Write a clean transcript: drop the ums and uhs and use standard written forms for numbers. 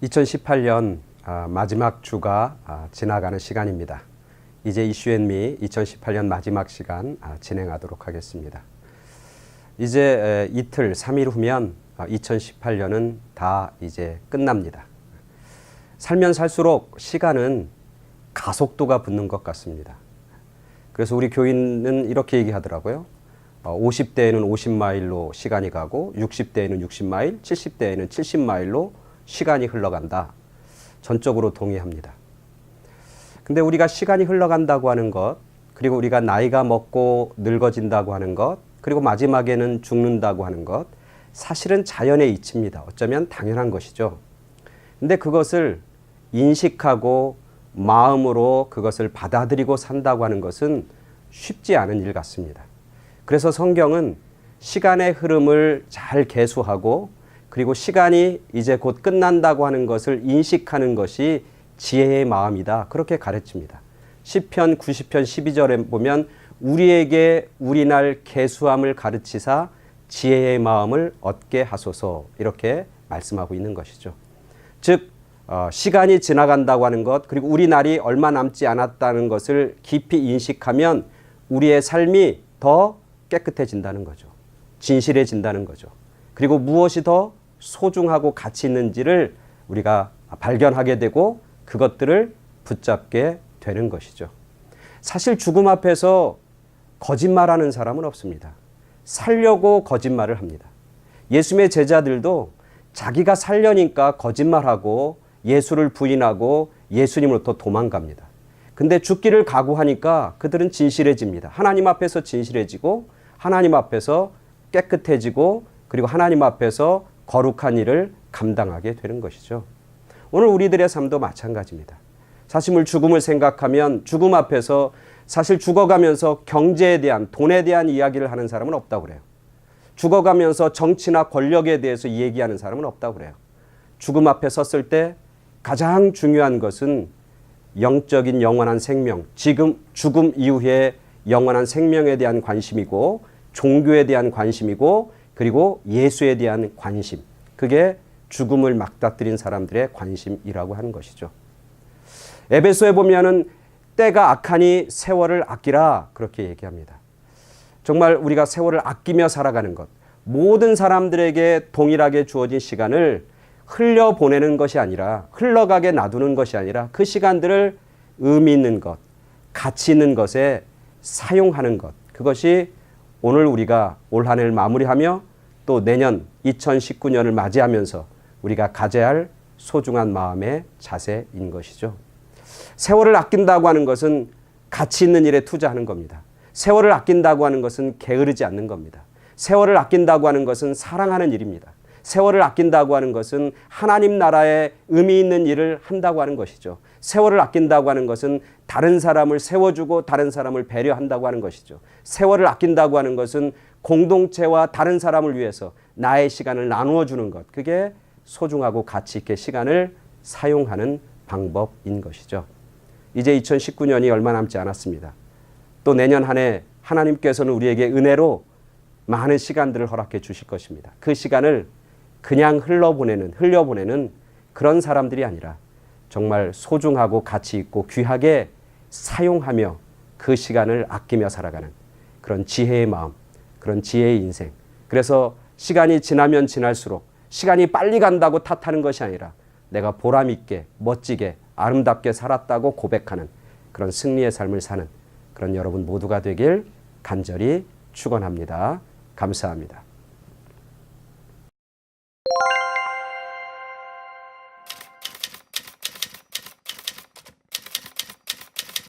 (2018년) 마지막 주가 지나가는 시간입니다. 이제 이슈앤미 2018년 마지막 시간 진행하도록 하겠습니다. 이제 이틀, 3일 후면 2018년은 다 이제 끝납니다. 살면 살수록 시간은 가속도가 붙는 것 같습니다. 그래서 우리 교인은 이렇게 얘기하더라고요. 50대에는 50마일로 시간이 가고 60대에는 60마일, 70대에는 70마일로 시간이 흘러간다. 전적으로 동의합니다. 근데 우리가 시간이 흘러간다고 하는 것, 그리고 우리가 나이가 먹고 늙어진다고 하는 것, 그리고 마지막에는 죽는다고 하는 것, 사실은 자연의 이치입니다. 어쩌면 당연한 것이죠. 근데 그것을 인식하고 마음으로 그것을 받아들이고 산다고 하는 것은 쉽지 않은 일 같습니다. 그래서 성경은 시간의 흐름을 잘 계수하고 그리고 시간이 이제 곧 끝난다고 하는 것을 인식하는 것이 지혜의 마음이다. 그렇게 가르칩니다. 시편 90편 12절에 보면 우리에게 우리날 계수함을 가르치사 지혜의 마음을 얻게 하소서 이렇게 말씀하고 있는 것이죠. 즉 시간이 지나간다고 하는 것 그리고 우리 날이 얼마 남지 않았다는 것을 깊이 인식하면 우리의 삶이 더 깨끗해진다는 거죠. 진실해진다는 거죠. 그리고 무엇이 더 소중하고 가치 있는지를 우리가 발견하게 되고 그것들을 붙잡게 되는 것이죠. 사실 죽음 앞에서 거짓말하는 사람은 없습니다. 살려고 거짓말을 합니다. 예수님의 제자들도 자기가 살려니까 거짓말하고 예수를 부인하고 예수님으로부터 도망갑니다. 근데 죽기를 각오하니까 그들은 진실해집니다. 하나님 앞에서 진실해지고 하나님 앞에서 깨끗해지고 그리고 하나님 앞에서 거룩한 일을 감당하게 되는 것이죠. 오늘 우리들의 삶도 마찬가지입니다. 사실 죽음을 생각하면 죽음 앞에서 사실 죽어가면서 경제에 대한 돈에 대한 이야기를 하는 사람은 없다고 그래요. 죽어가면서 정치나 권력에 대해서 얘기하는 사람은 없다고 그래요. 죽음 앞에 섰을 때 가장 중요한 것은 영적인 영원한 생명, 지금 죽음 이후에 영원한 생명에 대한 관심이고 종교에 대한 관심이고 그리고 예수에 대한 관심, 그게 죽음을 맞닥뜨린 사람들의 관심이라고 하는 것이죠. 에베소에 보면은 때가 악하니 세월을 아끼라 그렇게 얘기합니다. 정말 우리가 세월을 아끼며 살아가는 것, 모든 사람들에게 동일하게 주어진 시간을 흘려보내는 것이 아니라 흘러가게 놔두는 것이 아니라 그 시간들을 의미 있는 것, 가치 있는 것에 사용하는 것, 그것이 오늘 우리가 올 한 해를 마무리하며 또 내년 2019년을 맞이하면서 우리가 가져야 할 소중한 마음의 자세인 것이죠. 세월을 아낀다고 하는 것은 가치 있는 일에 투자하는 겁니다. 세월을 아낀다고 하는 것은 게으르지 않는 겁니다. 세월을 아낀다고 하는 것은 사랑하는 일입니다. 세월을 아낀다고 하는 것은 하나님 나라에 의미 있는 일을 한다고 하는 것이죠. 세월을 아낀다고 하는 것은 다른 사람을 세워주고 다른 사람을 배려한다고 하는 것이죠. 세월을 아낀다고 하는 것은 공동체와 다른 사람을 위해서 나의 시간을 나누어 주는 것. 그게 소중하고 가치 있게 시간을 사용하는 방법인 것이죠. 이제 2019년이 얼마 남지 않았습니다. 또 내년 한 해 하나님께서는 우리에게 은혜로 많은 시간들을 허락해 주실 것입니다. 그 시간을 그냥 흘려보내는 그런 사람들이 아니라 정말 소중하고 가치 있고 귀하게 사용하며 그 시간을 아끼며 살아가는 그런 지혜의 마음, 그런 지혜의 인생. 그래서 시간이 지나면 지날수록 시간이 빨리 간다고 탓하는 것이 아니라 내가 보람 있게, 멋지게, 아름답게 살았다고 고백하는 그런 승리의 삶을 사는 그런 여러분 모두가 되길 간절히 축원합니다. 감사합니다.